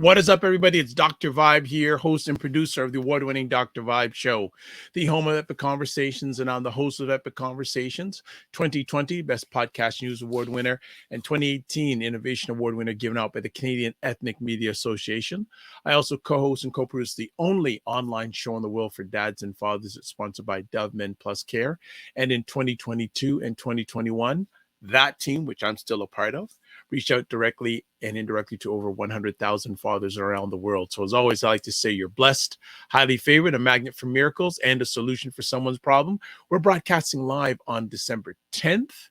What is up, everybody? It's Dr. Vibe here, host and producer of the award-winning Dr. Vibe Show, the home of Epic Conversations, and I'm the host of Epic Conversations, 2020 Best Podcast News Award winner, and 2018 Innovation Award winner given out by the Canadian Ethnic Media Association. I also co-host and co-produce the only online show in the world for dads and fathers. It's sponsored by Dove Men Plus Care. And in 2022 and 2021, that team, which I'm still a part of, reached out directly and indirectly to over 100,000 fathers around the world. So as always, I like to say you're blessed, highly favored, a magnet for miracles, and a solution for someone's problem. We're broadcasting live on December 10th,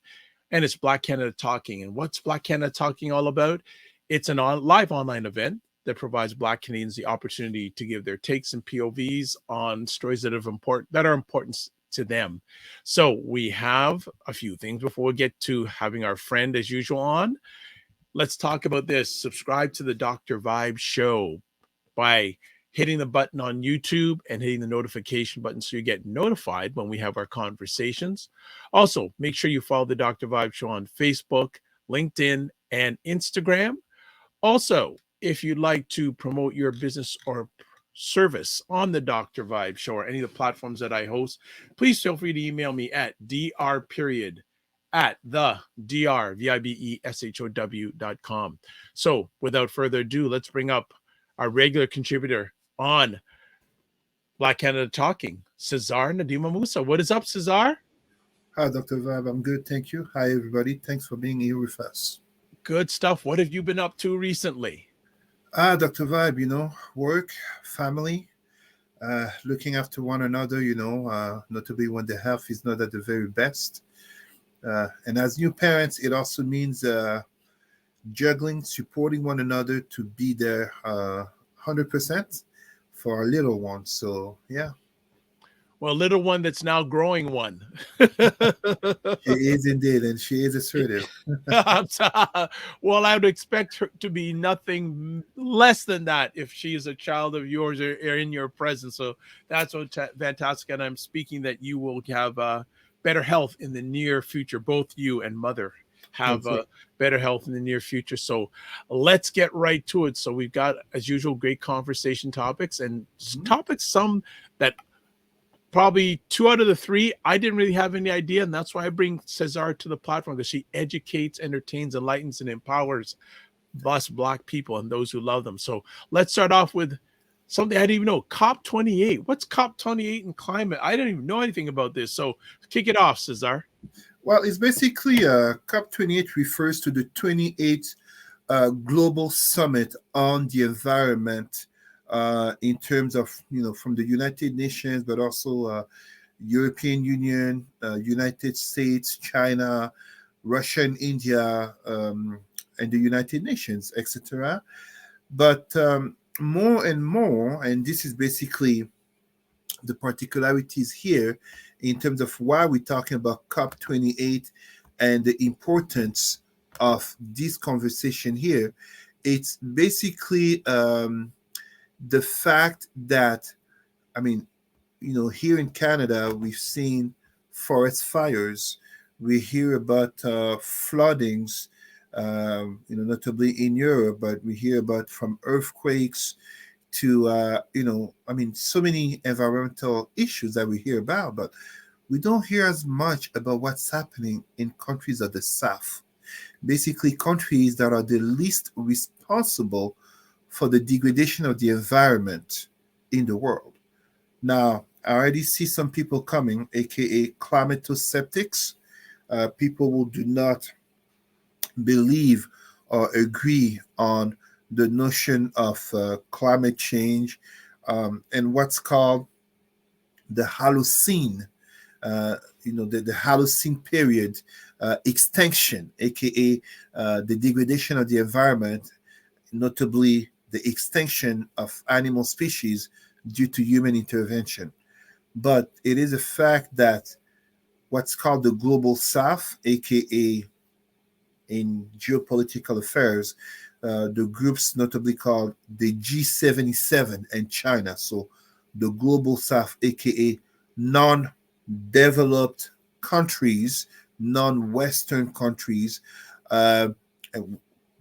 and it's Black Canada Talking. And what's Black Canada Talking all about? It's an live online event that provides Black Canadians the opportunity to give their takes and POVs on stories that are important to them. So we have a few things before we get to having our friend as usual on. Let's talk about this. Subscribe to the Dr. Vibe Show by hitting the button on YouTube and hitting the notification button so you get notified when we have our conversations. Also, make sure you follow the Dr. Vibe Show on Facebook, LinkedIn, and Instagram. Also, if you'd like to promote your business or service on the Dr. Vibe Show or any of the platforms that I host, please feel free to email me at dr@thedrvibeshow.com. So without further ado, let's bring up our regular contributor on Black Canada Talking, Cesar Ndema-Moussa. What is up, Cesar? Hi, Dr. Vibe. I'm good. Thank you. Hi, everybody. Thanks for being here with us. Good stuff. What have you been up to recently? Dr. Vibe, work, family, looking after one another, notably when the health is not at the very best. And as new parents, it also means juggling, supporting one another to be there 100% for our little ones. So, yeah. Well, little one that's now growing one. She is indeed, and she is assertive. Well, I would expect her to be nothing less than that if she is a child of yours or in your presence. So that's fantastic. And I'm speaking that you will have better health in the near future. Both you and mother have better health in the near future. So let's get right to it. So we've got, as usual, great conversation topics and topics, some that probably 2 out of the 3 I didn't really have any idea, and that's why I bring Cesar to the platform, because she educates, entertains, enlightens, and empowers us Black people and those who love them. So let's start off with something I didn't even know. COP28. What's COP28 in climate? I didn't even know anything about this. So kick it off, Cesar. Well, it's basically COP28 refers to the 28th Global Summit on the Environment, in terms of, from the United Nations, but also European Union, United States, China, Russia and India, and the United Nations, etc. But more and more, and this is basically the particularities here in terms of why we're talking about COP28 and the importance of this conversation here. It's basically the fact that, here in Canada, we've seen forest fires. We hear about floodings, notably in Europe, but we hear about from earthquakes to, so many environmental issues that we hear about, but we don't hear as much about what's happening in countries of the South. Basically, countries that are the least responsible for the degradation of the environment in the world. Now, I already see some people coming, aka climato-skeptics, people who do not believe or agree on the notion of climate change, and what's called the Holocene, the Holocene period, extinction, aka the degradation of the environment, notably the extinction of animal species due to human intervention. But it is a fact that what's called the Global South, aka in geopolitical affairs, the groups notably called the G77 and China, so the Global South, aka non-developed countries, non-Western countries,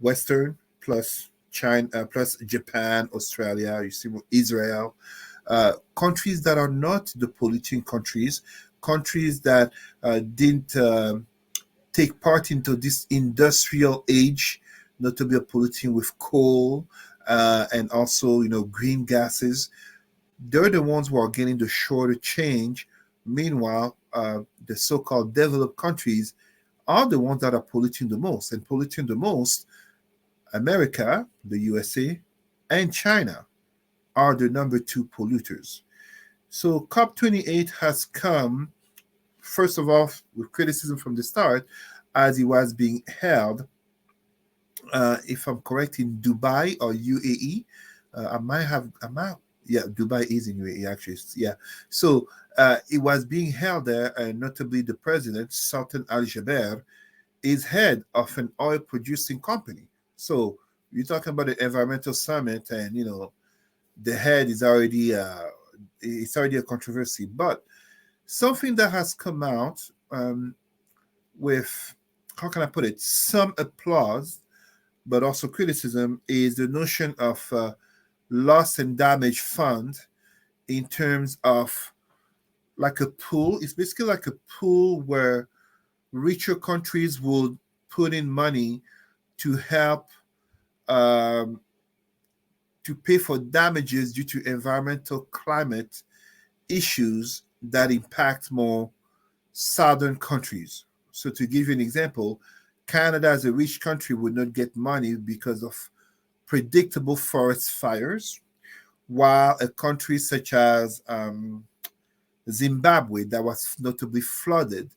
Western plus China, plus Japan, Australia, you see Israel, countries that are not the polluting countries, countries that didn't take part into this industrial age, notably polluting with coal and also green gases. They're the ones who are getting the shorter change. Meanwhile, the so-called developed countries are the ones that are polluting the most, and polluting the most. America, the USA, and China are the number two polluters. So COP28 has come, first of all, with criticism from the start, as it was being held, if I'm correct, in Dubai or UAE. Yeah, Dubai is in UAE actually. Yeah. So it was being held there, and notably the president, Sultan Al Jaber, is head of an oil producing company. So you're talking about the environmental summit, and the head is already it's already a controversy. But something that has come out with, how can I put it, some applause but also criticism, is the notion of loss and damage fund, in terms of like a pool. It's basically like a pool where richer countries would put in money to help um, to pay for damages due to environmental climate issues that impact more southern countries. So, to give you an example, Canada, as a rich country, would not get money because of predictable forest fires, while a country such as Zimbabwe, that was notably flooded,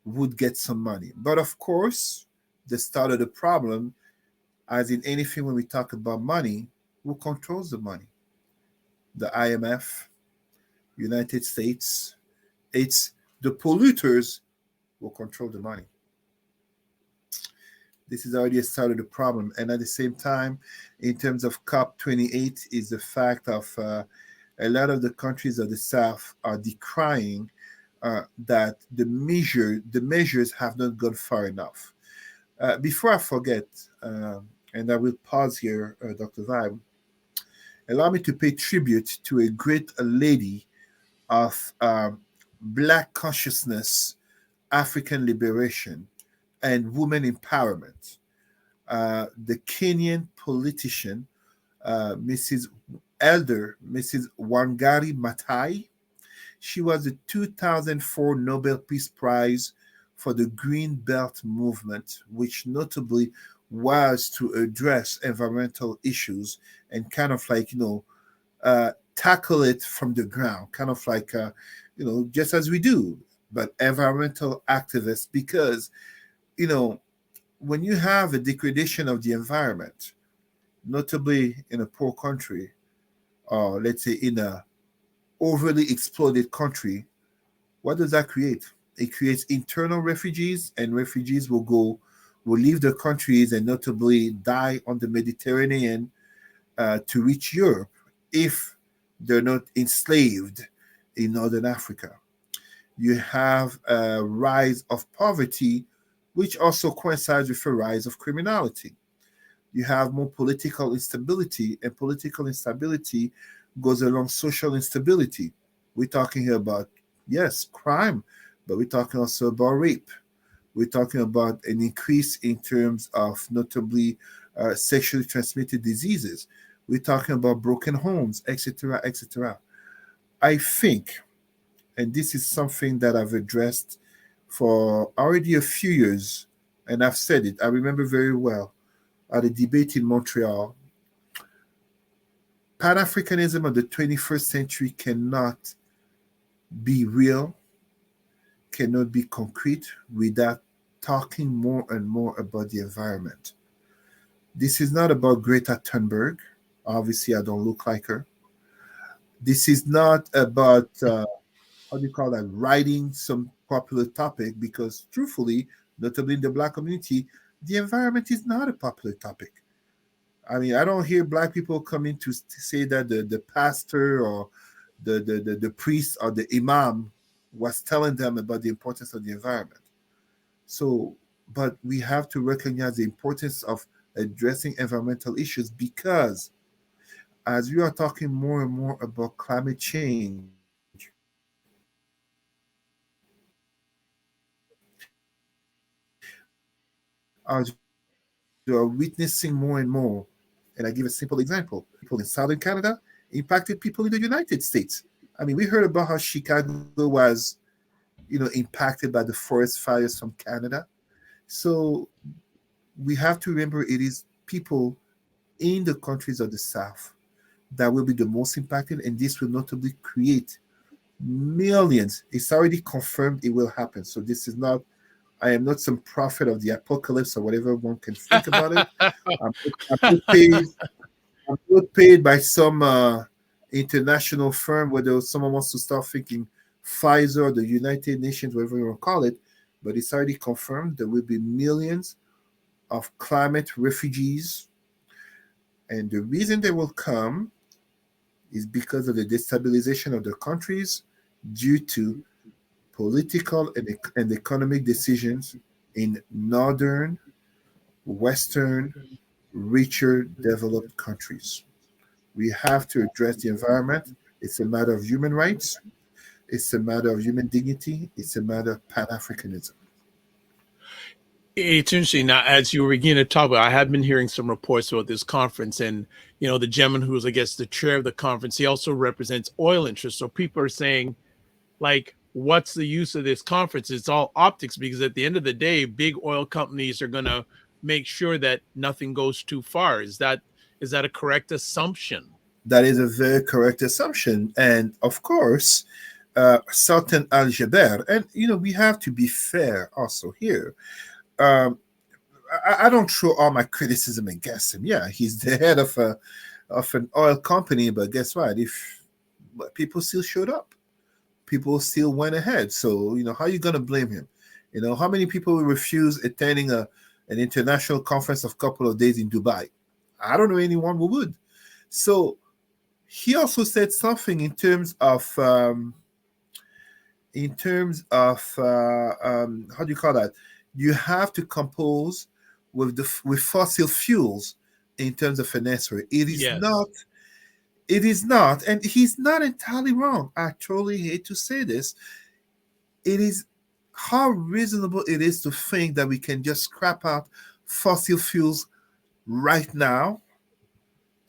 would get some money. But of course, the start of the problem, as in anything when we talk about money, who controls the money? The IMF, United States. It's the polluters who control the money. This is already a start of the problem. And at the same time, in terms of COP28, is the fact of a lot of the countries of the South are decrying that the measures have not gone far enough. Before I forget, and I will pause here, Dr. Vibe, allow me to pay tribute to a great lady of Black consciousness, African liberation, and women empowerment. The Kenyan politician, Mrs. Wangari Maathai. She was the 2004 Nobel Peace Prize for the Green Belt movement, which notably was to address environmental issues and kind of like, tackle it from the ground, kind of like, just as we do, but environmental activists, because, when you have a degradation of the environment, notably in a poor country, or let's say in a overly exploited country, what does that create? It creates internal refugees, and refugees will leave their countries and notably die on the Mediterranean to reach Europe if they're not enslaved in Northern Africa. You have a rise of poverty, which also coincides with a rise of criminality. You have more political instability, and political instability goes along social instability. We're talking here about, yes, crime, but we're talking also about rape. We're talking about an increase in terms of notably sexually transmitted diseases. We're talking about broken homes, etc., etc. I think, and this is something that I've addressed for already a few years, and I've said it, I remember very well at a debate in Montreal. Pan-Africanism of the 21st century cannot be real, cannot be concrete without talking more and more about the environment. This is not about Greta Thunberg. Obviously, I don't look like her. This is not about, how do you call that, writing some popular topic, because truthfully, notably in the Black community, the environment is not a popular topic. I mean, I don't hear Black people coming to say that the pastor or the priest or the imam was telling them about the importance of the environment. So, but we have to recognize the importance of addressing environmental issues, because as we are talking more and more about climate change, as we are witnessing more and more, and I give a simple example, people in Southern Canada impacted people in the United States. I mean, we heard about how Chicago was, impacted by the forest fires from Canada. So we have to remember it is people in the countries of the South that will be the most impacted, and this will notably create millions. It's already confirmed it will happen. So this is not, I am not some prophet of the apocalypse or whatever one can think about it. I'm not paid. I'm not paid by some international firm, whether someone wants to start thinking Pfizer or the United Nations, whatever you want to call it. But it's already confirmed there will be millions of climate refugees, and the reason they will come is because of the destabilization of the countries due to political and economic decisions in northern, western, richer, developed countries. We have to address the environment. It's a matter of human rights. It's a matter of human dignity. It's a matter of Pan Africanism. It's interesting now, as you were beginning to talk about, I have been hearing some reports about this conference, and the gentleman who's, I guess, the chair of the conference, he also represents oil interests. So people are saying, like, what's the use of this conference? It's all optics, because at the end of the day, big oil companies are going to make sure that nothing goes too far. Is that a correct assumption? That is a very correct assumption. And of course, Sultan Al Jaber, and we have to be fair also here. Um, I don't throw all my criticism against him. Yeah, he's the head of an oil company, but guess what? If but people still showed up, people still went ahead. So how are you gonna blame him? How many people will refuse attending an international conference of a couple of days in Dubai? I don't know anyone who would. So he also said something in terms of how do you call that? You have to compose with fossil fuels in terms of an answer. It is Yes. not. It is not, and he's not entirely wrong. I totally hate to say this. It is how reasonable it is to think that we can just scrap out fossil fuels right now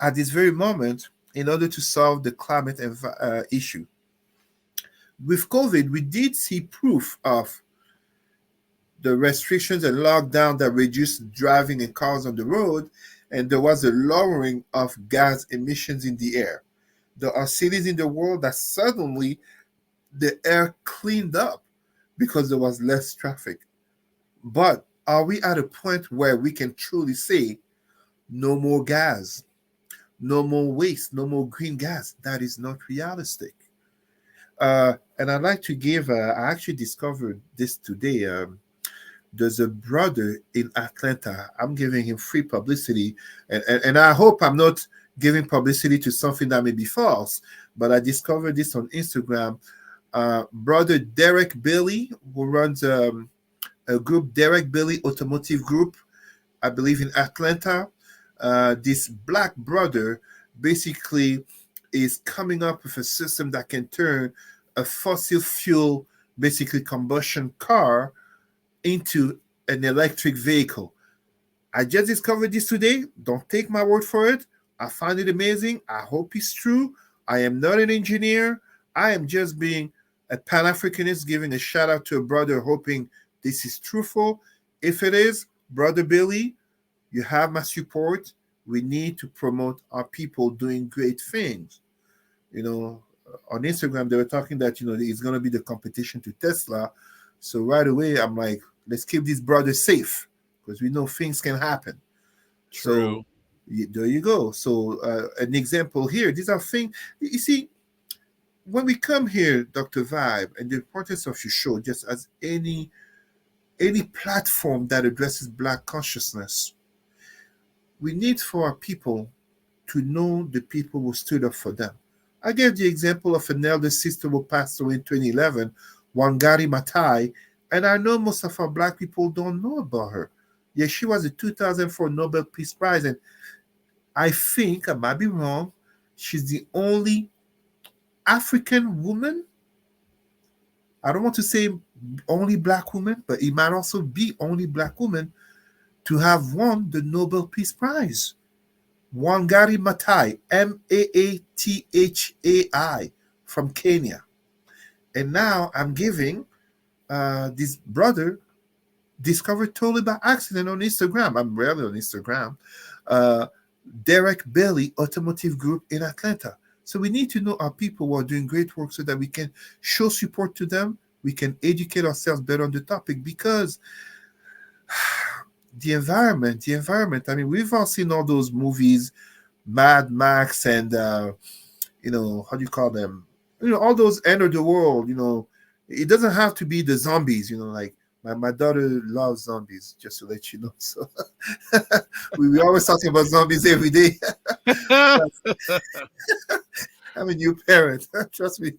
at this very moment in order to solve the climate issue. With COVID, we did see proof of the restrictions and lockdown that reduced driving and cars on the road, and there was a lowering of gas emissions in the air. There are cities in the world that suddenly the air cleaned up because there was less traffic. But are we at a point where we can truly say no more gas, no more waste, no more green gas? That is not realistic. And I'd like to give, I actually discovered this today. There's a brother in Atlanta. I'm giving him free publicity, and I hope I'm not giving publicity to something that may be false, but I discovered this on Instagram. Brother Derek Bailey, who runs a group, Derek Bailey Automotive Group, I believe in Atlanta. This black brother basically is coming up with a system that can turn a fossil fuel, basically combustion car, into an electric vehicle. I just discovered this today. Don't take my word for it. I find it amazing. I hope it's true. I am not an engineer. I am just being a Pan Africanist, giving a shout out to a brother, hoping this is truthful. If it is, Brother Billy, you have my support. We need to promote our people doing great things. On Instagram, they were talking that, it's going to be the competition to Tesla. So right away, I'm like, let's keep these brothers safe because we know things can happen. True. So there you go. So an example here, these are things, you see, when we come here, Dr. Vibe, and the importance of your show, just as any platform that addresses Black consciousness, we need for our people to know the people who stood up for them. I gave the example of an elder sister who passed away in 2011, Wangari Maathai, and I know most of our Black people don't know about her. Yeah, she was a 2004 Nobel Peace Prize, and I think I might be wrong. She's the only African woman. I don't want to say only black woman, but it might also be only black woman to have won the Nobel Peace Prize. Wangari Maathai, Maathai, from Kenya. And now I'm giving this brother discovered totally by accident on Instagram. I'm rarely on Instagram. Uh, Derek Bailey Automotive Group in Atlanta. So we need to know our people who are doing great work so that we can show support to them. We can educate ourselves better on the topic because the environment. I mean, we've all seen all those movies, Mad Max and, how do you call them? All those end of the world, it doesn't have to be the zombies, like my daughter loves zombies, just to let you know. So we always talking about zombies every day. I'm a new parent. Trust me.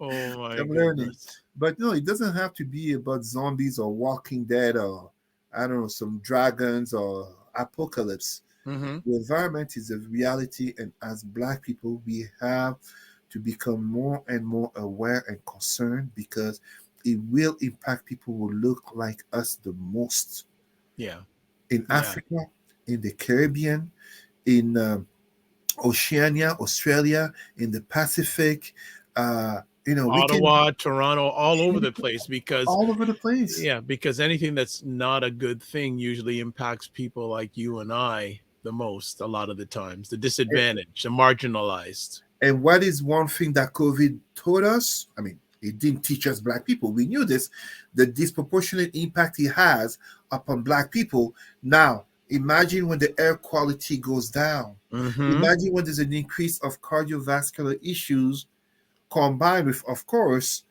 Oh my I'm learning. goodness. But no, it doesn't have to be about zombies or Walking Dead or I don't know, some dragons or apocalypse. Mm-hmm. The environment is a reality, and as Black people, we have to become more and more aware and concerned because it will impact people who look like us the most. Yeah. In Yeah. Africa, in the Caribbean, in Oceania, Australia, in the Pacific, we can Ottawa, Toronto, all over the place because all over the place. yeah, because anything that's not a good thing usually impacts people like you and I the most a lot of the times. The disadvantaged, the marginalized. And what is one thing that COVID taught us? I mean, it didn't teach us Black people. We knew this, the disproportionate impact it has upon Black people. Now, imagine when the air quality goes down. Mm-hmm. Imagine when there's an increase of cardiovascular issues combined with, of course,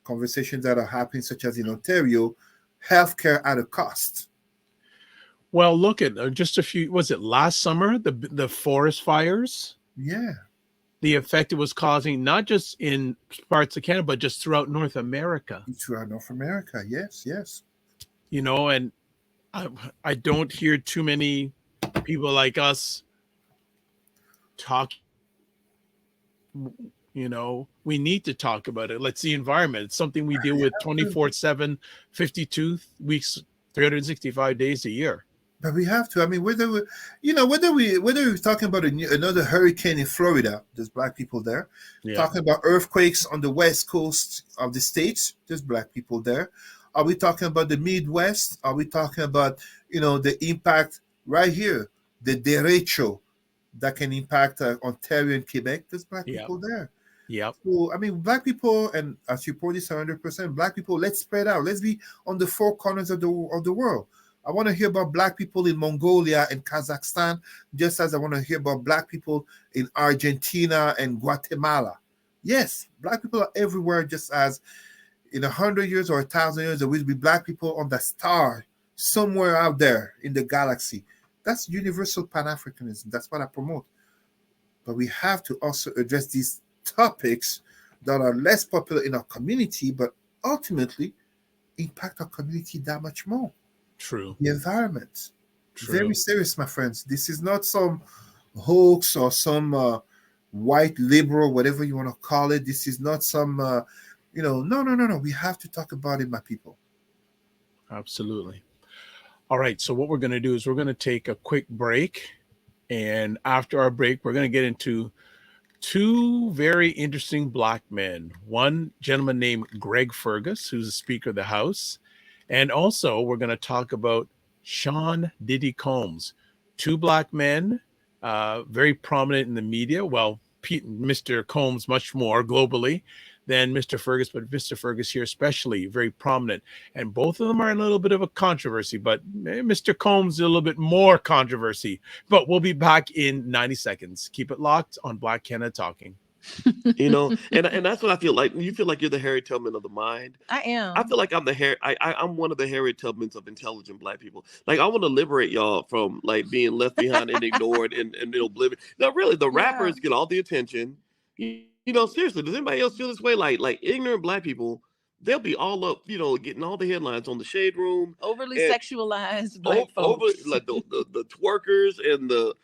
conversations that are happening, such as in Ontario, healthcare at a cost. Well, look at just a few. Was it last summer the forest fires? Yeah, The effect it was causing, not just in parts of Canada, but just throughout North America. throughout North America. Yes. And I don't hear too many people like us talk. We need to talk about it. Let's see, environment. It's something we deal with 24/7, 52 weeks, 365 days a year. But we have to. I mean, whether we're talking about another hurricane in Florida, there's Black people there. Yeah. Talking about earthquakes on the west coast of the states, there's Black people there. Are we talking about the Midwest? Are we talking about the impact right here, the derecho that can impact Ontario and Quebec? There's Black people there. Yeah. So I mean, Black people, and I support this 100%. Black people, let's spread out. Let's be on the four corners of the world. I want to hear about Black people in Mongolia and Kazakhstan, just as I want to hear about Black people in Argentina and Guatemala. Yes, Black people are everywhere, just as in 100 years or 1,000 years, there will be Black people on the star somewhere out there in the galaxy. That's universal Pan-Africanism. That's what I promote. But we have to also address these topics that are less popular in our community, but ultimately impact our community that much more. True. The environment. True. Very serious, my friends. This is not some hoax or some white liberal, whatever you want to call it. This is not some, no. We have to talk about it, my people. Absolutely. All right. So what we're going to do is we're going to take a quick break. And after our break, we're going to get into two very interesting Black men. One gentleman named Greg Fergus, who's the Speaker of the House. And also, we're going to talk about Sean Diddy Combs, two Black men, very prominent in the media. Well, Mr. Combs much more globally than Mr. Fergus, but Mr. Fergus here especially very prominent. And both of them are a little bit of a controversy, but Mr. Combs is a little bit more controversy. But we'll be back in 90 seconds. Keep it locked on Black Canada Talking. And that's what I feel like. You feel like you're the Harriet Tubman of the mind. I am. I feel like I'm one of the Harriet Tubmans of intelligent Black people. Like, I want to liberate y'all from like being left behind and ignored and oblivion. No, really, the rappers get all the attention. Seriously, does anybody else feel this way? Like ignorant Black people they'll be all up, getting all the headlines on the Shade Room, Overly and sexualized black over folks. like the twerkers and the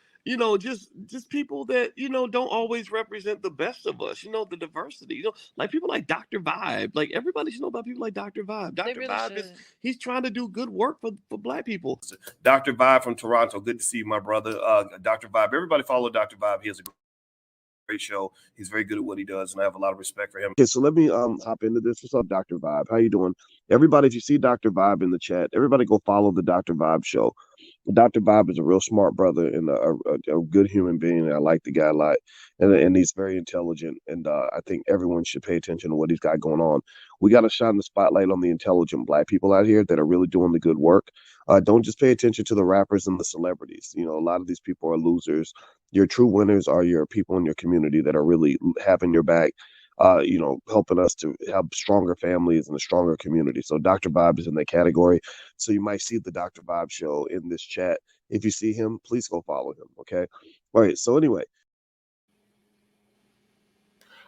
just people that don't always represent the best of us. The diversity. Like people like Dr. Vibe. Like everybody should know about people like Dr. Vibe. They Dr. really Vibe should. he's trying to do good work for black people. Dr. Vibe from Toronto. Good to see you, my brother. Dr. Vibe. Everybody follow Dr. Vibe. He has a great show. He's very good at what he does, and I have a lot of respect for him. Okay, so let me hop into this. What's up, Dr. Vibe? How you doing? Everybody, if you see Dr. Vibe in the chat, everybody go follow the Dr. Vibe show. Dr. Vibe is a real smart brother and a good human being. I like the guy a lot, and he's very intelligent. And I think everyone should pay attention to what he's got going on. We got to shine the spotlight on the intelligent black people out here that are really doing the good work. Don't just pay attention to the rappers and the celebrities. A lot of these people are losers. Your true winners are your people in your community that are really having your back. Helping us to have stronger families and a stronger community. So Dr. Vibe is in that category. So you might see the Dr. Vibe show in this chat. If you see him, please go follow him. Okay. All right. So anyway.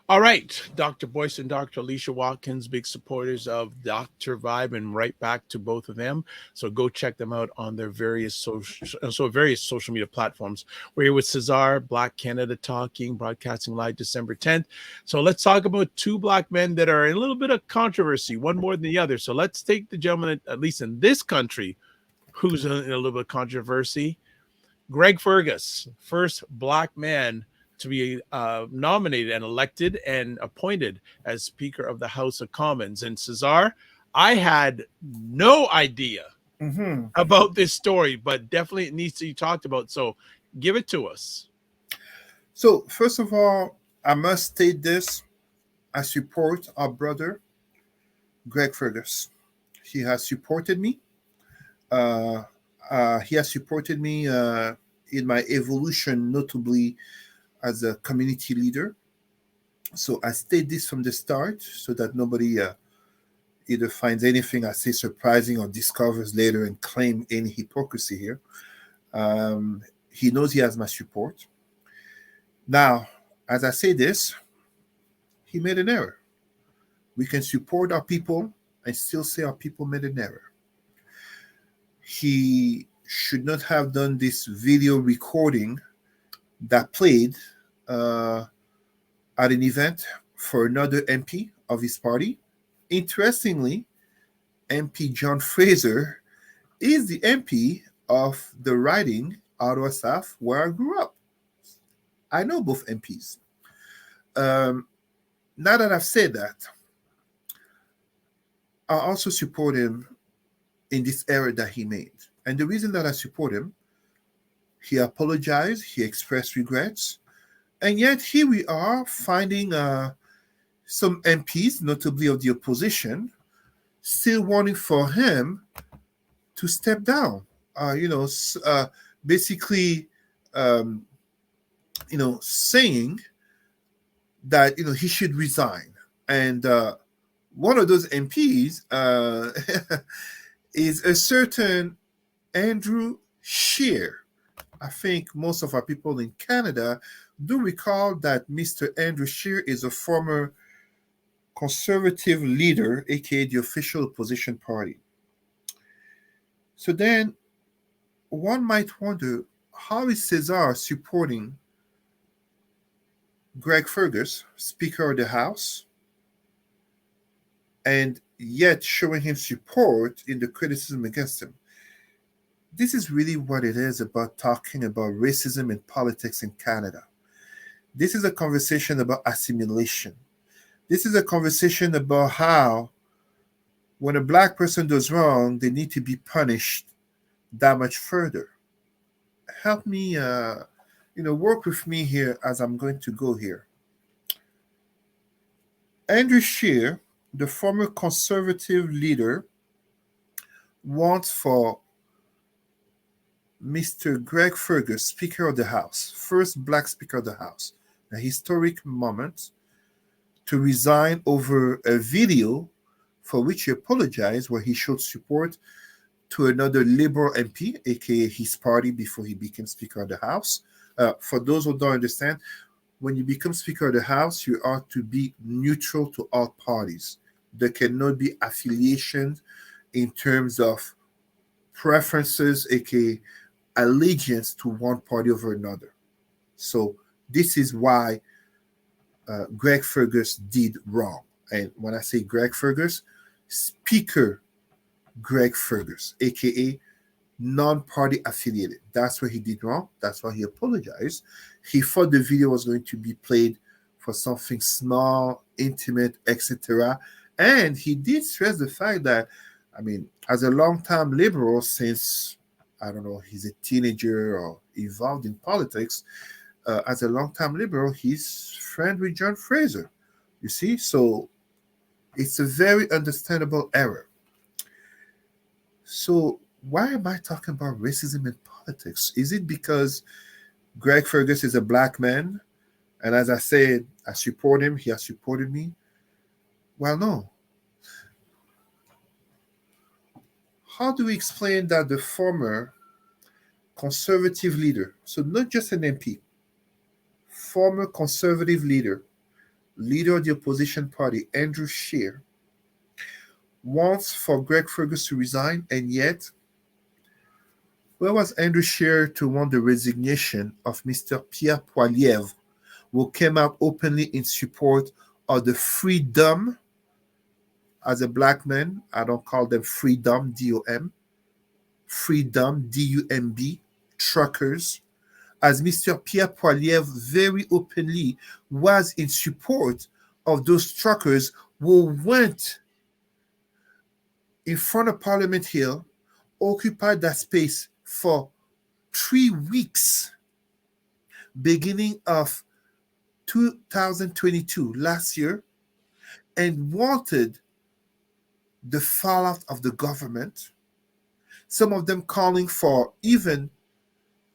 All right, Dr. Boyce and Dr. Alicia Watkins, big supporters of Dr. Vibe, and right back to both of them. So go check them out on their various social media platforms. We're here with Cesar, Black Canada Talking, broadcasting live December 10th. So let's talk about two black men that are in a little bit of controversy, one more than the other. So let's take the gentleman, at least in this country, who's in a little bit of controversy. Greg Fergus, first black man to be nominated and elected and appointed as Speaker of the House of Commons. And Cesar, I had no idea about this story, but definitely it needs to be talked about. So give it to us. So first of all, I must state this. I support our brother, Greg Fergus. He has supported me. He has supported me in my evolution, notably as a community leader. So I state this from the start so that nobody either finds anything I say surprising or discovers later and claim any hypocrisy here. He knows he has my support. Now, as I say this, he made an error. We can support our people and still say our people made an error. He should not have done this video recording that played at an event for another MP of his party. Interestingly, MP John Fraser is the MP of the riding Ottawa South where I grew up. I know both MPs. Now that I've said that, I also support him in this error that he made. And the reason that I support him, he apologized, he expressed regrets, and yet here we are finding some MPs, notably of the opposition, still wanting for him to step down. Basically, saying that he should resign. And one of those MPs is a certain Andrew Scheer. I think most of our people in Canada do recall that Mr. Andrew Scheer is a former conservative leader, aka the official opposition party. So then one might wonder, how is Cesar supporting Greg Fergus, Speaker of the House, and yet showing him support in the criticism against him? This is really what it is about talking about racism in politics in Canada. This is a conversation about assimilation. This is a conversation about how when a black person does wrong, they need to be punished that much further. Help me, work with me here as I'm going to go here. Andrew Scheer, the former conservative leader, wants for Mr. Greg Fergus, Speaker of the House, first black Speaker of the House, a historic moment, to resign over a video for which he apologized, where he showed support to another Liberal MP, aka his party, before he became Speaker of the House. For those who don't understand, when you become Speaker of the House, you are to be neutral to all parties. There cannot be affiliation in terms of preferences, aka allegiance to one party over another. So this is why Greg Fergus did wrong. And when I say Greg Fergus, Speaker Greg Fergus, aka non-party affiliated. That's where he did wrong. That's why he apologized. He thought the video was going to be played for something small, intimate, etc. And he did stress the fact that, I mean, as a long-time liberal, since, I don't know, he's a teenager or involved in politics, as a long-time liberal, he's friend with John Fraser. You see? So it's a very understandable error. So why am I talking about racism in politics? Is it because Greg Fergus is a black man? And as I said, I support him. He has supported me. Well, no. How do we explain that the former conservative leader, so not just an MP, former conservative leader of the opposition party, Andrew Scheer, wants for Greg Fergus to resign, and yet, where was Andrew Scheer to want the resignation of Mr. Pierre Poilievre, who came out openly in support of the freedom, as a black man, I don't call them freedom, D-O-M, freedom, D-U-M-B, truckers, as Mr. Pierre Poilievre very openly was in support of those truckers who went in front of Parliament Hill, occupied that space for 3 weeks, beginning of 2022, last year, and wanted the fallout of the government. Some of them calling for, even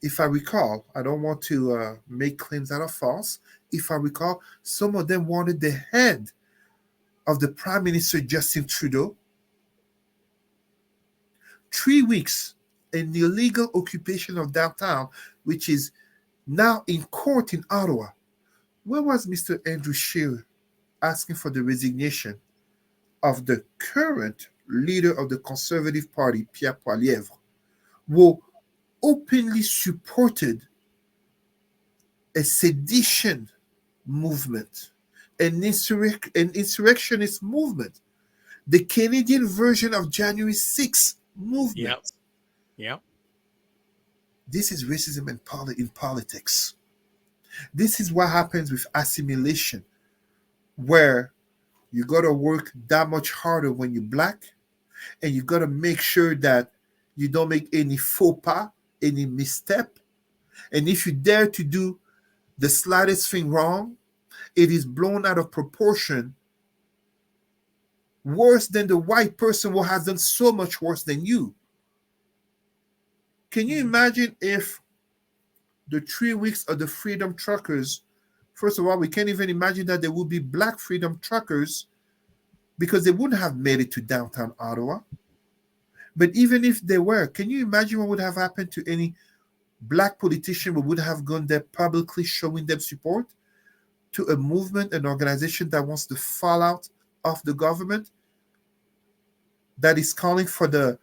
if I recall, I don't want to make claims that are false. If I recall, some of them wanted the head of the Prime Minister Justin Trudeau. 3 weeks, an illegal occupation of downtown, which is now in court in Ottawa. Where was Mr. Andrew Scheer asking for the resignation of the current leader of the Conservative Party, Pierre Poilievre, who openly supported a sedition movement, an insurrectionist movement, the Canadian version of January 6th movement? Yeah. This is racism in politics. This is what happens with assimilation, where you got to work that much harder when you're black, and you got to make sure that you don't make any faux pas, any misstep. And if you dare to do the slightest thing wrong, it is blown out of proportion, worse than the white person who has done so much worse than you. Can you imagine if the 3 weeks of the Freedom Truckers, first of all, we can't even imagine that there would be black Freedom Truckers, because they wouldn't have made it to downtown Ottawa. But even if they were, can you imagine what would have happened to any black politician who would have gone there publicly showing them support to a movement, an organization that wants the fallout of the government, that is calling for the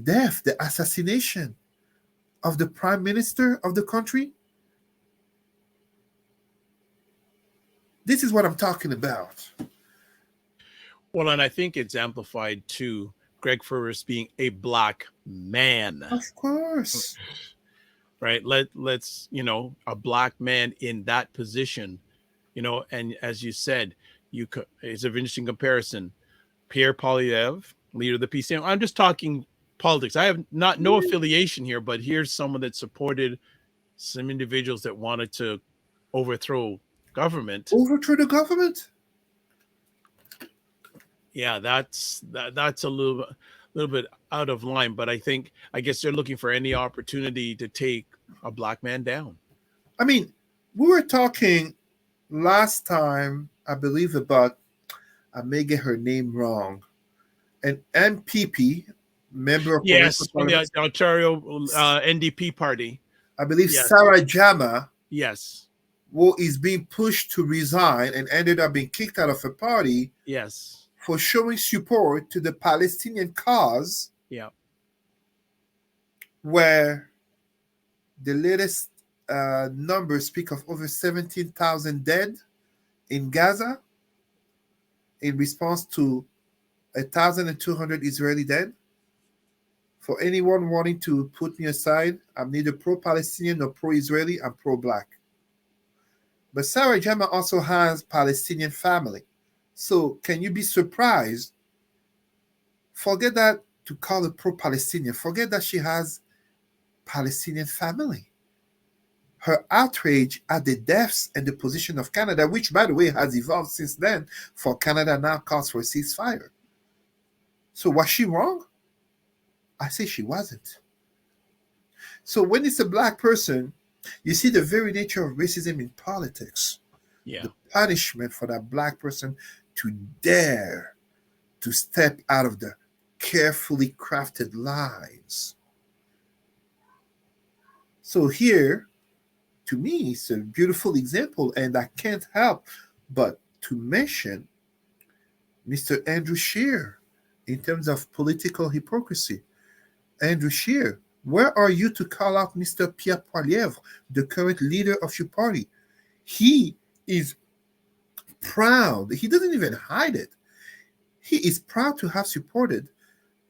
death, the assassination of the Prime Minister of the country? This is what I'm talking about. Well, and I think it's amplified too, Greg Fergus being a black man. Of course. Right? Let's, a black man in that position, and as you said, it's an interesting comparison. Pierre Poilievre, leader of the PCM. I'm just talking politics. I have no affiliation here, but here's someone that supported some individuals that wanted to overthrow government. Overthrow the government? Yeah, that's a little bit out of line, but I guess they're looking for any opportunity to take a black man down. I mean, we were talking last time, I believe, about, I may get her name wrong, an MPP, member of the Ontario NDP party. I believe, yes. Sarah Jama. Yes. Who is being pushed to resign and ended up being kicked out of a party. Yes. for showing support to the Palestinian cause, Yeah. where the latest numbers speak of over 17,000 dead in Gaza in response to 1,200 Israeli dead. For anyone wanting to put me aside, I'm neither pro-Palestinian nor pro-Israeli. I'm pro-black. But Sarah Jama also has Palestinian family. So can you be surprised? Forget that to call her pro-Palestinian. Forget that she has Palestinian family. Her outrage at the deaths and the position of Canada, which, by the way, has evolved since then, for Canada now calls for a ceasefire. So was she wrong? I say she wasn't. So when it's a black person, you see the very nature of racism in politics. Yeah. The punishment for that black person to dare to step out of the carefully crafted lines. So here, to me, it's a beautiful example, and I can't help but to mention Mr. Andrew Scheer in terms of political hypocrisy. Andrew Scheer, where are you to call out Mr. Pierre Poilievre, the current leader of your party? He is proud. He doesn't even hide it. He is proud to have supported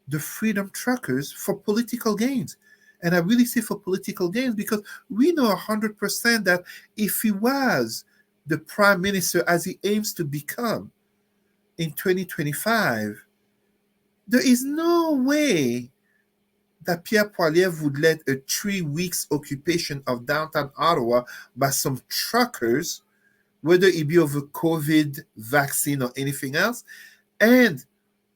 the Freedom Truckers for political gains. And I really say for political gains because we know 100% that if he was the prime minister as he aims to become in 2025, there is no way that Pierre Poilievre would let a 3 weeks occupation of downtown Ottawa by some truckers, whether it be over COVID, vaccine, or anything else. And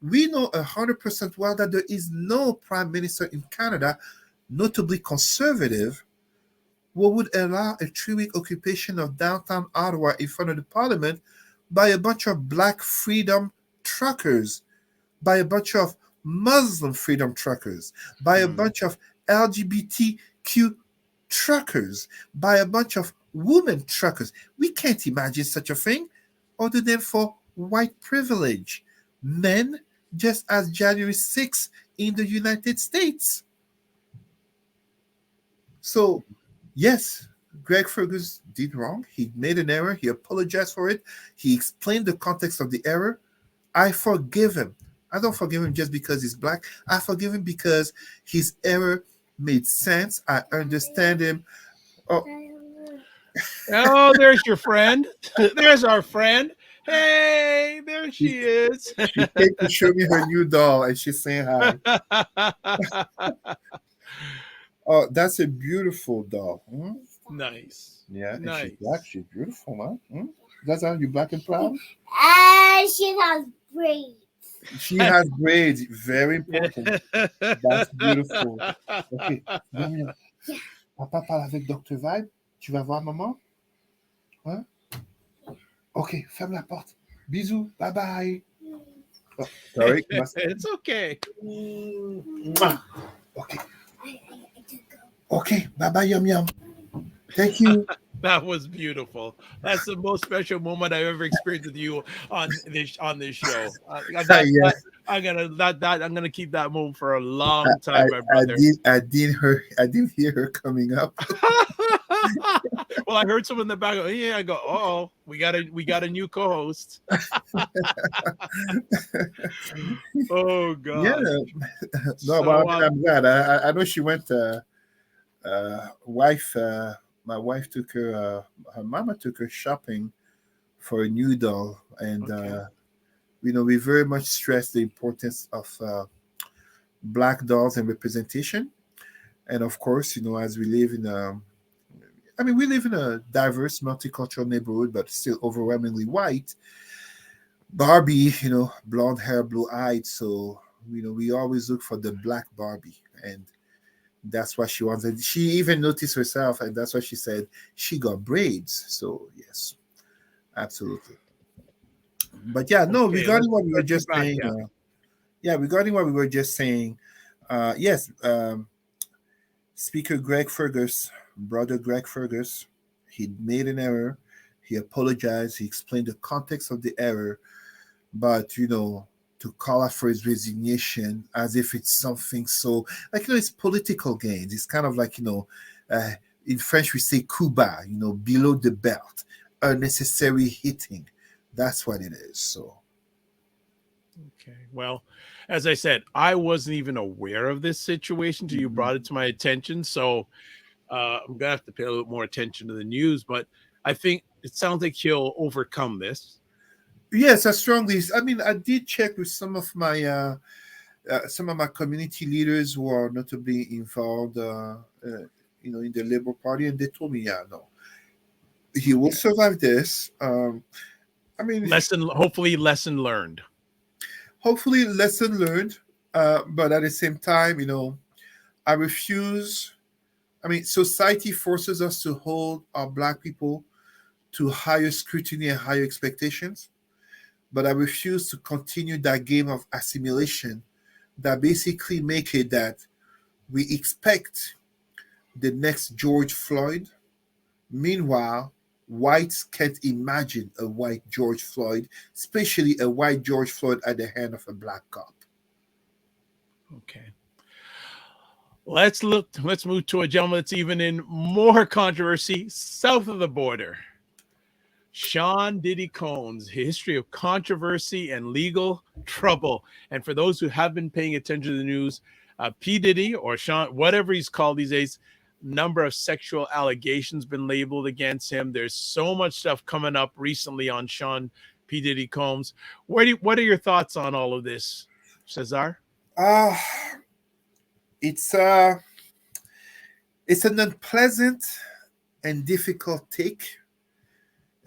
we know 100% well that there is no prime minister in Canada, notably conservative, who would allow a 3-week occupation of downtown Ottawa in front of the parliament by a bunch of black freedom truckers, by a bunch of Muslim freedom truckers, by a bunch of LGBTQ truckers, by a bunch of women truckers. We can't imagine such a thing other than for white privilege. Men, just as January 6th in the United States. So, yes, Greg Fergus did wrong. He made an error. He apologized for it. He explained the context of the error. I forgive him. I don't forgive him just because he's black. I forgive him because his error made sense. I understand him. Oh, there's your friend. There's our friend. Hey, there she is. She came to show me her new doll and she's saying hi. Oh, that's a beautiful doll. Nice. Yeah, and Nice. she's black. She's beautiful, huh? That's how you black and proud? She has braids. She has braids. Very important. That's beautiful. Ok. Viens. Papa parle avec Dr. Vibe. Tu vas voir maman? Hein? Ok, ferme la porte. Bisous. Bye bye. Oh, sorry. It's okay. Okay. Okay. Bye bye, Yum Yum. Thank you. That was beautiful. That's the most special moment I've ever experienced with you on this show. I'm gonna keep that moment for a long time, my brother. I didn't hear her coming up. Well, I heard someone in the back. I go, oh, we got a new co-host. Oh God. Yeah. No, So, but I'm glad. I know she went. My wife took her. Her mama took her shopping for a new doll, and okay. We very much stress the importance of black dolls and representation. And of course, as we live in we live in a diverse, multicultural neighborhood, but still overwhelmingly white. Barbie, blonde hair, blue-eyed, so we always look for the black Barbie, and that's what she wanted. She even noticed herself, and that's what she said. She got braids. So yes, absolutely. But yeah, no. Okay, Regarding what we were let's just get back, saying, regarding what we were just saying, yes. Speaker Greg Fergus, brother Greg Fergus, he made an error. He apologized. He explained the context of the error. but to call out for his resignation as if it's something so, like, it's political gains. It's kind of like, uh, in French we say coup bas, below the belt, unnecessary hitting. That's what it is. So Okay. Well, as I said, I wasn't even aware of this situation until you brought it to my attention. So I'm gonna have to pay a little more attention to the news. But I think it sounds like he'll overcome this. yes, I strongly. I mean, I did check with some of my community leaders who are notably involved, in the Labour Party, and they told me, yeah, no, he will survive this. I mean, Hopefully, lesson learned. hopefully, lesson learned. But at the same time, I refuse. I mean, society forces us to hold our Black people to higher scrutiny and higher expectations. But I refuse to continue that game of assimilation that basically make it that we expect the next George Floyd. Meanwhile, whites can't imagine a white George Floyd, especially a white George Floyd at the hand of a Black cop. Okay. Let's move to a gentleman that's even in more controversy south of the border. Sean Diddy Combs, history of controversy and legal trouble. And for those who have been paying attention to the news, P. Diddy, or Sean, whatever he's called these days, number of sexual allegations been labeled against him. There's so much stuff coming up recently on Sean P. Diddy Combs. What are your thoughts on all of this, Cesar? It's an unpleasant and difficult take.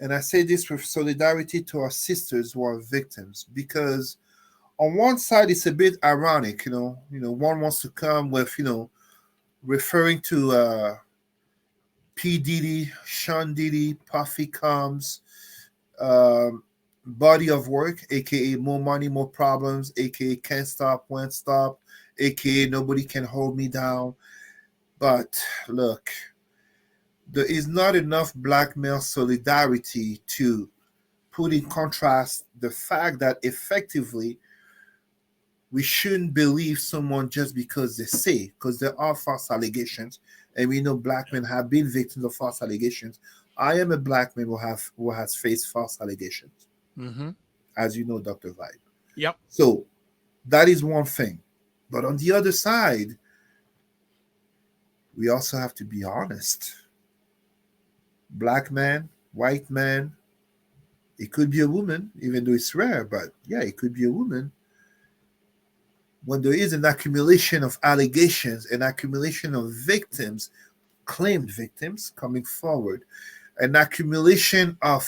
And I say this with solidarity to our sisters who are victims, because on one side it's a bit ironic, one wants to come with, referring to P. Diddy, Sean Diddy, Puffy Combs, body of work, aka more money, more problems, aka can't stop, won't stop, aka nobody can hold me down. But look, there is not enough Black male solidarity to put in contrast the fact that effectively we shouldn't believe someone just because they say, because there are false allegations, and we know Black men have been victims of false allegations. I am a Black man who has faced false allegations, as you know, Dr. Vibe. Yep. So that is one thing. But on the other side, we also have to be honest. Black man, white man, it could be a woman, even though it's rare, but yeah, it could be a woman. When there is an accumulation of allegations, an accumulation of victims, claimed victims coming forward, an accumulation of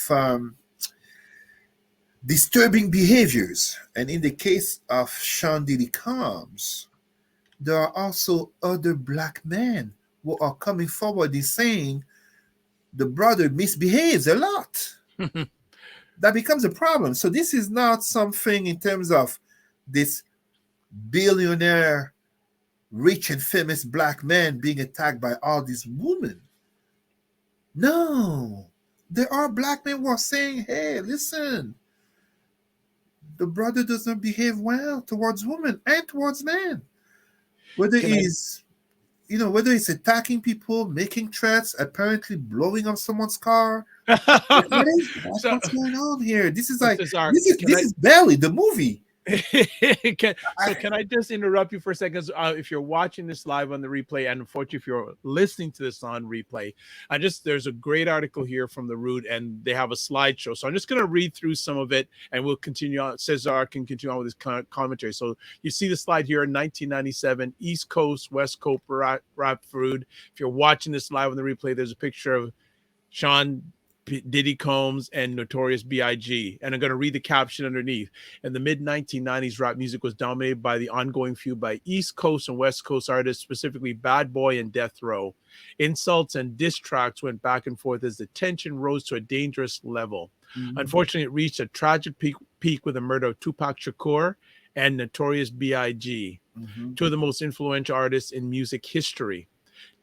disturbing behaviors, and in the case of Sean Diddy Combs, there are also other Black men who are coming forward and saying the brother misbehaves a lot. That becomes a problem. So this is not something in terms of this billionaire, rich and famous Black man being attacked by all these women. No, there are Black men who are saying, hey, listen, the brother doesn't behave well towards women and towards men. Whether it's attacking people, making threats, apparently blowing up someone's car. That's what's going on here. This is like this is barely the movie. Can I just interrupt you for a second? If you're watching this live on the replay, and unfortunately if you're listening to this on replay, there's a great article here from The Root, and they have a slideshow. So I'm just going to read through some of it, and we'll continue on. Cesar can continue on with his commentary. So you see the slide here in 1997, East Coast, West Coast rap food. If you're watching this live on the replay, there's a picture of Sean Diddy Combs and Notorious B.I.G. And I'm going to read the caption underneath. In the mid-1990s, rap music was dominated by the ongoing feud by East Coast and West Coast artists, specifically Bad Boy and Death Row. Insults and diss tracks went back and forth as the tension rose to a dangerous level. Unfortunately, it reached a tragic peak with the murder of Tupac Shakur and Notorious B.I.G., two of the most influential artists in music history.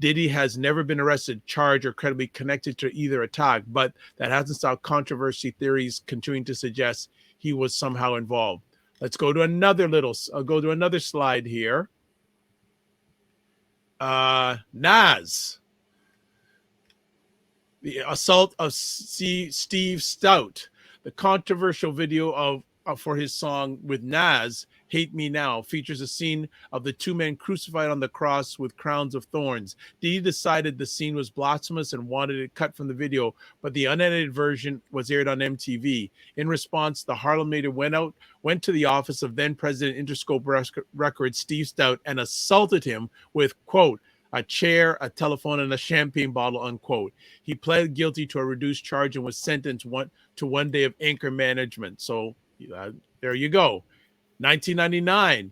Diddy has never been arrested, charged, or credibly connected to either attack, but that hasn't stopped controversy theories continuing to suggest he was somehow involved. Let's go to I'll go to another slide here. Nas, the assault of Steve Stout, the controversial video for his song with Nas, Hate Me Now, features a scene of the two men crucified on the cross with crowns of thorns. Diddy decided the scene was blasphemous and wanted it cut from the video, but the unedited version was aired on MTV. In response, the Harlem Native went to the office of then President Interscope Records, Steve Stout, and assaulted him with, quote, a chair, a telephone, and a champagne bottle, unquote. He pled guilty to a reduced charge and was sentenced to 1 day of anchor management. So there you go. 1999,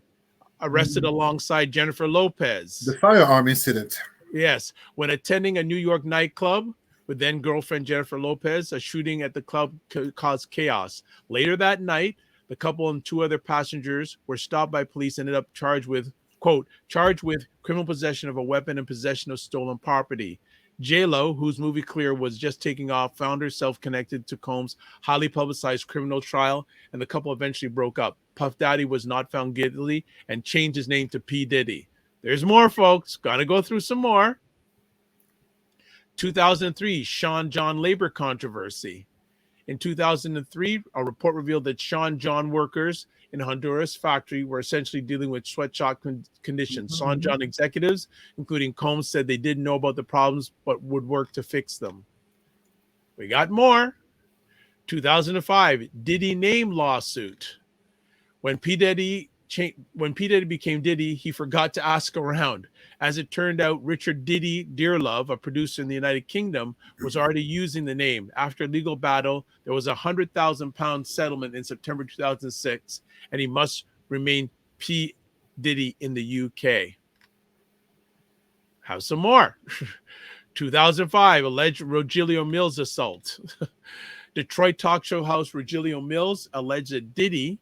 arrested alongside Jennifer Lopez. The firearm incident. Yes, when attending a New York nightclub with then girlfriend Jennifer Lopez, a shooting at the club caused chaos. Later that night, the couple and two other passengers were stopped by police and ended up charged with, quote, charged with criminal possession of a weapon and possession of stolen property. J-Lo, whose movie Clear was just taking off, found herself connected to Combs' highly publicized criminal trial, and the couple eventually broke up. Puff Daddy was not found guilty and changed his name to P. Diddy. There's more, folks. Gotta go through some more. 2003, Sean John labor controversy. In 2003, a report revealed that Sean John workers in Honduras factory were essentially dealing with sweatshop conditions. Sean John executives, including Combs, said they didn't know about the problems but would work to fix them. We got more. 2005, Diddy name lawsuit. When P. Diddy became Diddy, he forgot to ask around. As it turned out, Richard Diddy Dearlove, a producer in the United Kingdom, was already using the name. After a legal battle, there was a £100,000 settlement in September 2006, and he must remain P. Diddy in the UK. Have some more. 2005, alleged Rogelio Mills assault. Detroit talk show host Rogelio Mills alleged that Diddy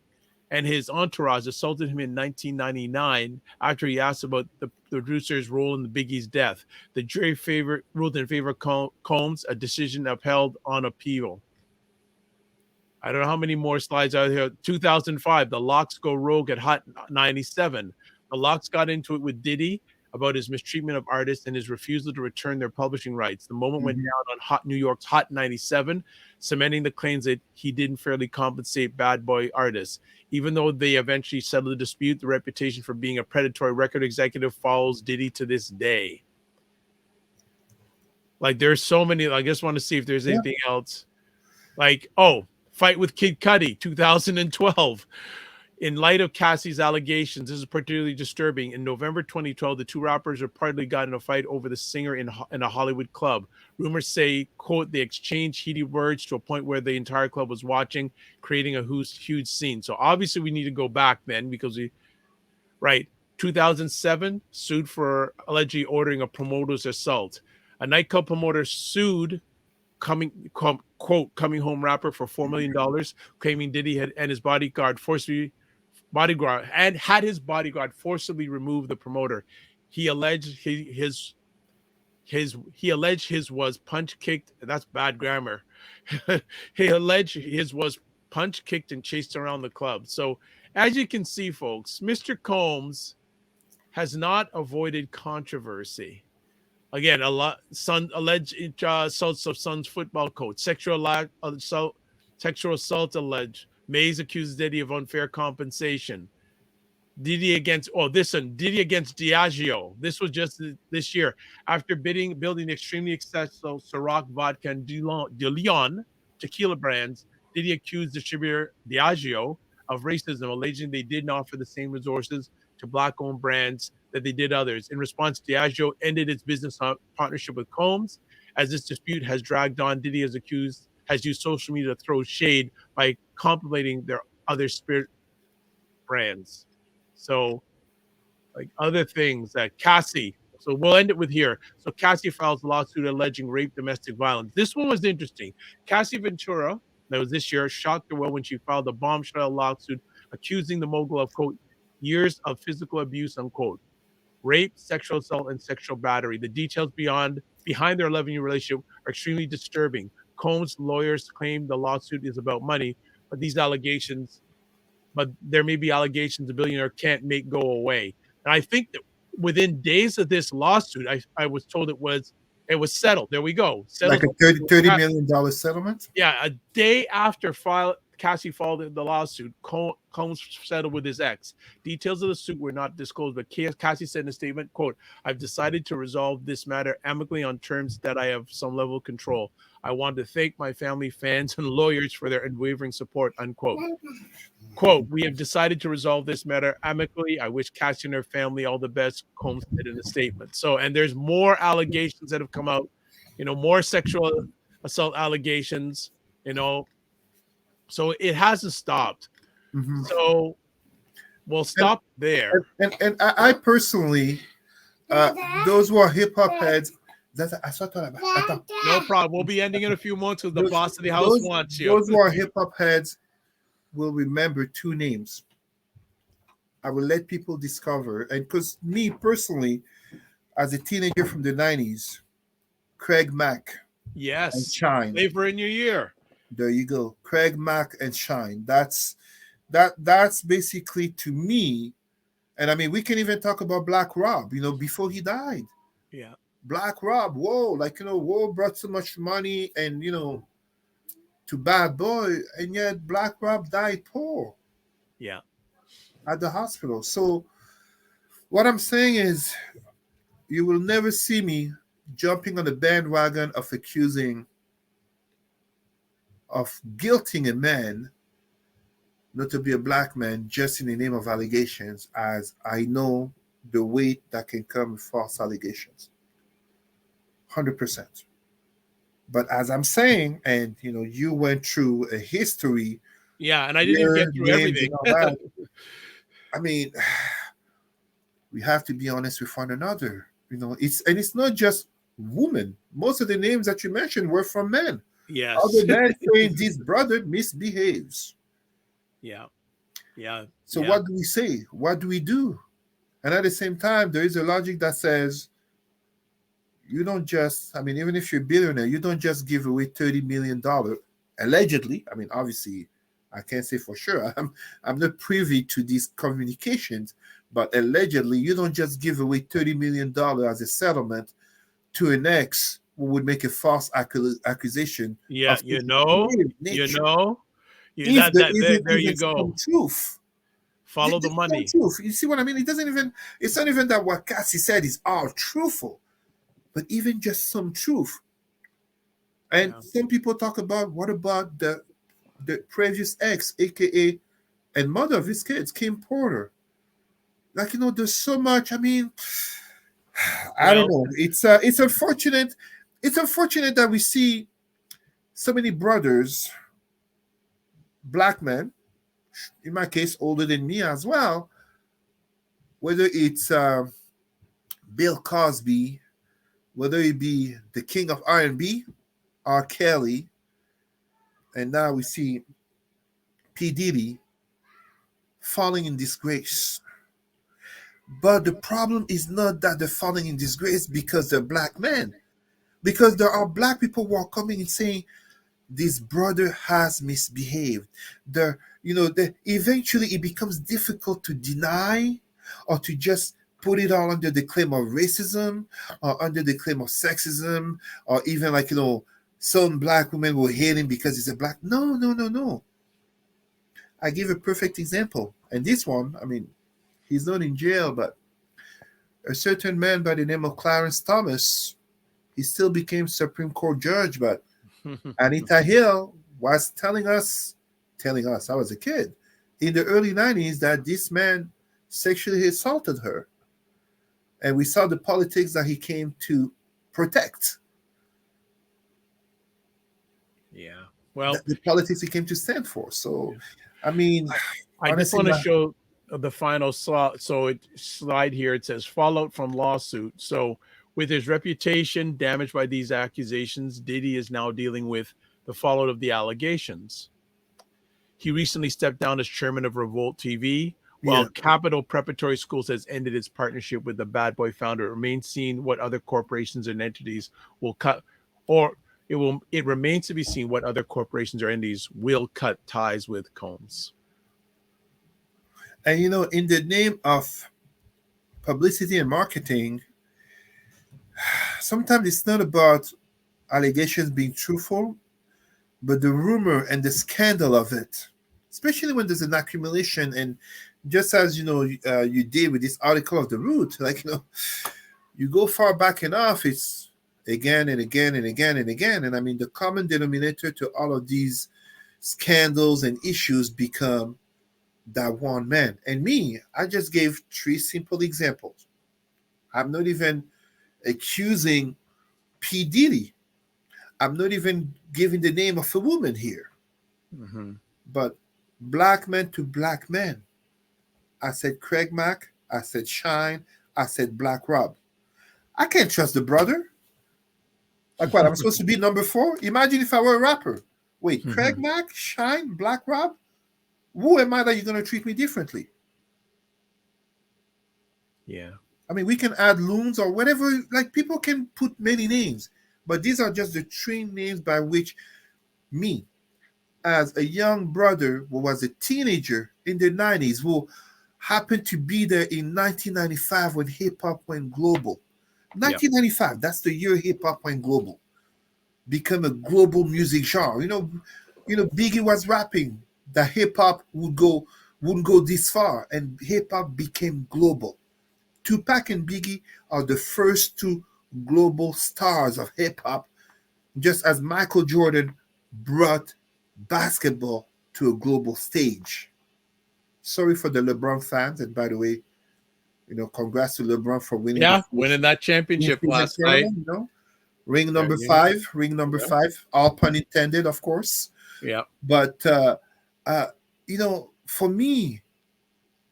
and his entourage assaulted him in 1999 after he asked about the producer's role in the Biggie's death. The jury ruled in favor of Combs, a decision upheld on appeal. I don't know how many more slides are here. 2005, the Locks go rogue at Hot 97. The Locks got into it with Diddy about his mistreatment of artists and his refusal to return their publishing rights. The moment went down on New York's Hot 97, cementing the claims that he didn't fairly compensate bad boy artists. Even though they eventually settled the dispute, the reputation for being a predatory record executive follows Diddy to this day. Like, there's so many. I just want to see if there's anything else. Like, fight with Kid Cudi, 2012. In light of Cassie's allegations, this is particularly disturbing. In November 2012, the two rappers reportedly got in a fight over the singer in a Hollywood club. Rumors say, quote, they exchanged heated words to a point where the entire club was watching, creating a huge scene. So obviously we need to go back then because 2007, sued for allegedly ordering a promoter's assault. A nightclub promoter sued coming home rapper for $4 million, claiming Diddy had his bodyguard had his bodyguard forcibly remove the promoter. He alleged his was punch kicked. That's bad grammar. He alleged his was punch kicked and chased around the club. So as you can see, folks, Mr. Combs has not avoided controversy. Again, alleged assaults of Suns football coach, sexual assault alleged. Mays accuses Diddy of unfair compensation. Diddy against Diageo. This was just this year. After building extremely successful Ciroc vodka and De Leon tequila brands, Diddy accused distributor Diageo of racism, alleging they didn't offer the same resources to Black-owned brands that they did others. In response, Diageo ended its business partnership with Combs. As this dispute has dragged on, Diddy has used social media to throw shade by complimenting their other spirit brands. So, like other things that Cassie, so we'll end it with here. So Cassie files a lawsuit alleging rape, domestic violence. This one was interesting. Cassie Ventura, that was this year, shocked the world when she filed a bombshell lawsuit accusing the mogul of, quote, years of physical abuse, unquote, rape, sexual assault, and sexual battery. The details behind their 11-year relationship are extremely disturbing. Combs' lawyers claim the lawsuit is about money, but there may be allegations the billionaire can't make go away. And I think that within days of this lawsuit, I was told it was settled. There we go. Like Settled. a $30 million settlement? Yeah, a day after Cassie filed the lawsuit, Combs settled with his ex. Details of the suit were not disclosed, but Cassie said in a statement, quote, "I've decided to resolve this matter amicably on terms that I have some level of control. I want to thank my family, fans, and lawyers for their unwavering support," unquote. Quote, "We have decided to resolve this matter amicably. I wish Cassie and her family all the best," Combs said in a statement. So, and there's more allegations that have come out, more sexual assault allegations, so it hasn't stopped. Mhm. So we'll stop there. And I personally, those who are hip hop heads, I thought No problem. We'll be ending in a few months because the boss of the house wants you. Those who are hip hop heads will remember two names. I will let people discover, and because me personally, as a teenager from the 90s, Craig Mack and Yes. Shine. Flavor in your ear. There you go. Craig Mack and Shine. That's basically, to me, and I mean, we can even talk about Black Rob, before he died. Yeah. Black Rob, whoa, brought so much money and, to Bad Boy, and yet Black Rob died poor. Yeah. At the hospital. So what I'm saying is, you will never see me jumping on the bandwagon of guilting a man, not to be a black man, just in the name of allegations, as I know the weight that can come with false allegations. 100%. But as I'm saying, and you went through a history. Yeah, and I didn't get through everything. I mean, we have to be honest with one another. It's not just women. Most of the names that you mentioned were from men. Yes. Other than saying this brother misbehaves. Yeah. Yeah. So yeah. what do we say? What do we do? And at the same time, there is a logic that says you don't just, even if you're a billionaire, you don't just give away $30 million, allegedly. Obviously, I can't say for sure. I'm not privy to these communications, but allegedly, you don't just give away $30 million as a settlement to an ex who would make a false accusation. Yeah, there you go. Truth. Follow the money. Truth. You see what I mean? It's not even that what Cassie said is all truthful, but even just some truth. And some people talk about, what about the previous ex, aka and mother of his kids, Kim Porter? There's so much. I don't know. It's unfortunate. It's unfortunate that we see so many brothers, black men, in my case, older than me as well, whether it's Bill Cosby, whether it be the king of R&B, R. Kelly, and now we see P. Diddy falling in disgrace. But the problem is not that they're falling in disgrace because they're black men. Because there are black people who are coming and saying, this brother has misbehaved. Eventually it becomes difficult to deny or to just put it all under the claim of racism or under the claim of sexism, or even some black women will hate him because he's a black. No. I give a perfect example. And this one, he's not in jail, but a certain man by the name of Clarence Thomas, he still became Supreme Court judge, but Anita Hill was telling us, I was a kid, in the early 90s that this man sexually assaulted her. And we saw the politics that he came to protect. Yeah. Well, the politics he came to stand for. So, I just want to show the final slide. So slide here, it says fallout from lawsuit. So with his reputation damaged by these accusations, Diddy is now dealing with the fallout of the allegations. He recently stepped down as chairman of Revolt TV, while Capital Preparatory Schools has ended its partnership with the Bad Boy founder. It remains seen what other corporations and entities will cut or It remains to be seen what other corporations or entities will cut ties with Combs. And in the name of publicity and marketing, sometimes it's not about allegations being truthful, but the rumor and the scandal of it, especially when there's an accumulation. And just as you did with this article of The Root, you go far back enough, it's again and again and again and again. And I mean, the common denominator to all of these scandals and issues become that one man. And me, I just gave 3 simple examples. I'm not even accusing P. Diddy. I'm not even giving the name of a woman here. Mm-hmm. But black man to black man. I said Craig Mack. I said Shine. I said Black Rob. I can't trust the brother. Like what? I'm supposed to be number 4? Imagine if I were a rapper. Wait, Mm-hmm. Craig Mack, Shine, Black Rob? Who am I that you're going to treat me differently? Yeah. I mean, we can add loons or whatever. Like, people can put many names. But these are just the 3 names by which me, as a young brother who was a teenager in the 90s, who happened to be there in 1995 when hip-hop went global. 1995, that's the year hip-hop went global. Become a global music genre. Biggie was rapping that hip-hop wouldn't go this far, and hip-hop became global. Tupac and Biggie are the first 2 global stars of hip-hop, just as Michael Jordan brought basketball to a global stage. Sorry for the LeBron fans, and by the way, congrats to LeBron for winning. Winning that championship last night. Ring number 5, all pun intended, of course. Yeah. But for me,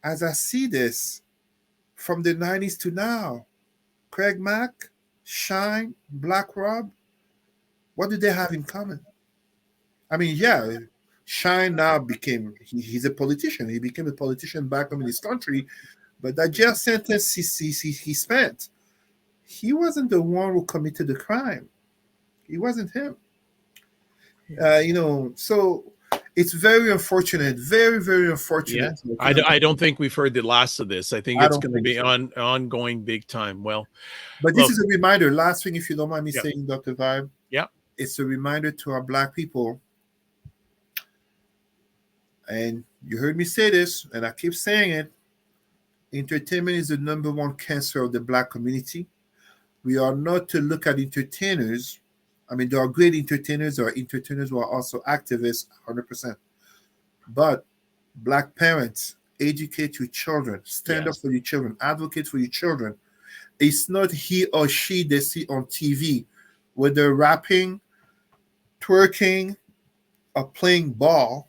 as I see this from the 90s to now, Craig Mack, Shine, Black Rob, what do they have in common? I mean, yeah, Shine now he's a politician. He became a politician back home in his country, but that jail sentence he spent, he wasn't the one who committed the crime. It wasn't him. So it's very unfortunate, very, very unfortunate. Yeah. I don't think we've heard the last of this. I think it's going to be ongoing big time. Well, but this is a reminder. Last thing, if you don't mind me Yeah. saying, Dr. Vibe. Yeah. It's a reminder to our Black people. And you heard me say this, and I keep saying it. Entertainment is the number 1 cancer of the Black community. We are not to look at entertainers. I mean, there are great entertainers. There are entertainers who are also activists, 100%. But Black parents, educate your children. Stand up for your children. Advocate for your children. It's not he or she they see on TV, whether rapping, twerking, or playing ball,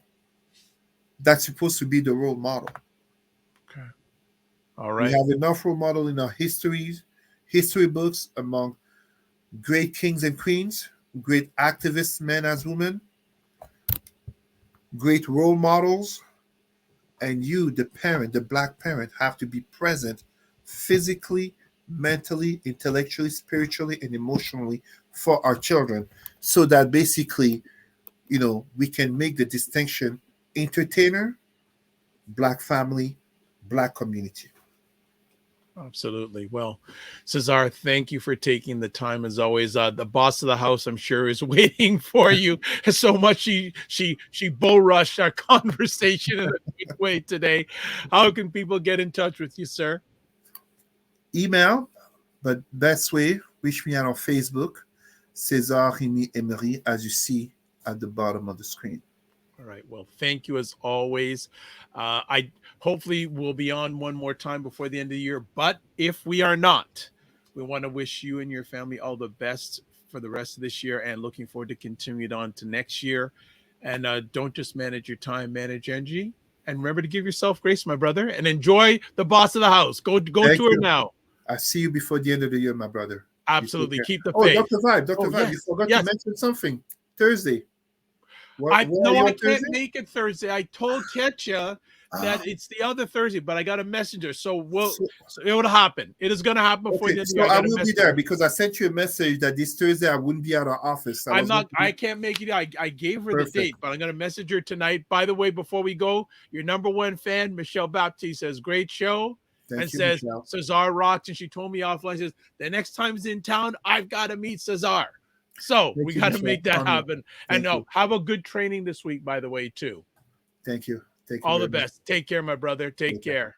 that's supposed to be the role model. Okay. All right. We have enough role model in our history books among great kings and queens, great activists, men as women, great role models, and you, the parent, the Black parent, have to be present physically, mentally, intellectually, spiritually, and emotionally for our children, so that basically, we can make the distinction: entertainer, Black family, Black community. Absolutely. Well, Cesar, thank you for taking the time as always. The boss of the house, I'm sure, is waiting for you so much. She bull rushed our conversation in a good way today. How can people get in touch with you, sir? Email, but best way, reach me out on Facebook, Cesar Remy Emery, as you see at the bottom of the screen. All right. Well, thank you as always. I hopefully will be on one more time before the end of the year. But if we are not, we want to wish you and your family all the best for the rest of this year, and looking forward to continue it on to next year. And don't just manage your time, manage energy. And remember to give yourself grace, my brother, and enjoy the boss of the house. Go Thank tour you. now. I see you before the end of the year, my brother. Absolutely. Keep the Oh, faith. Dr. Vibe, Oh, Vibe, yes, you forgot yes. to mention something. Thursday. What are No, you I on can't Thursday? make it Thursday. I told Ketcha that Ah, it's the other Thursday, but I got a messenger, so so, it would happen. It is going to happen before okay, the end of the so year. I got a will be messenger. there because I sent you a message that this Thursday I wouldn't be at our office. I'm not. I can't make it. I gave her Perfect. the date, but I'm going to message her tonight. By the way, before we go, your number one fan, Michelle Baptiste, says great show, and Thank you, says Michelle. Cesar rocks. And she told me offline, says the next time he's in town, I've got to meet Cesar. So Thank we you, got to Michelle. make that Honor. happen. And Thank you. no, have a good training this week, by the way, too. Thank you. Thank you. All the very much. best. Take care, my brother. Take Take care. care.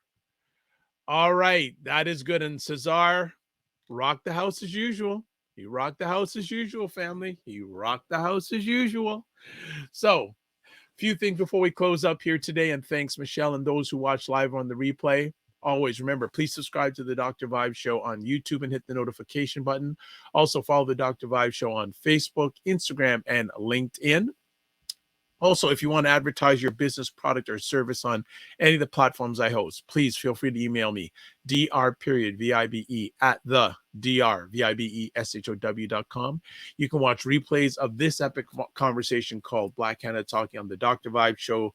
All right, that is good. And Cesar, rock the house as usual. He rocked the house as usual, family. He rocked the house as usual. So, few things before we close up here today. And thanks, Michelle, and those who watch live on the replay. Always remember, please subscribe to the Dr. Vibe Show on YouTube and hit the notification button. Also, follow the Dr. Vibe Show on Facebook, Instagram, and LinkedIn. Also, if you want to advertise your business, product, or service on any of the platforms I host, please feel free to email me, dr.vibe at the drvibeshow.com. You can watch replays of this epic conversation called Black Hannah Talking on the Dr. Vibe Show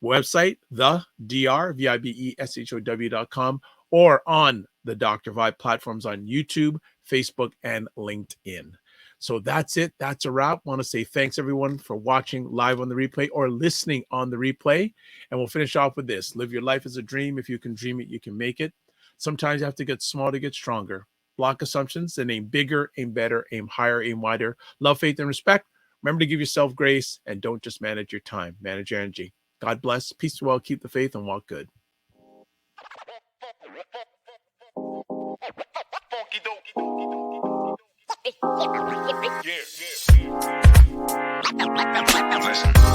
website, the drvibeshow.com, or on the Dr. Vibe platforms on YouTube, Facebook, and LinkedIn. So that's it. That's a wrap. Want to say thanks, everyone, for watching live on the replay or listening on the replay. And we'll finish off with this. Live your life as a dream. If you can dream it, you can make it. Sometimes you have to get small to get stronger. Block assumptions and aim bigger, aim better, aim higher, aim wider. Love, faith, and respect. Remember to give yourself grace and don't just manage your time. Manage your energy. God bless. Peace to all. Keep the faith and walk good. Listen.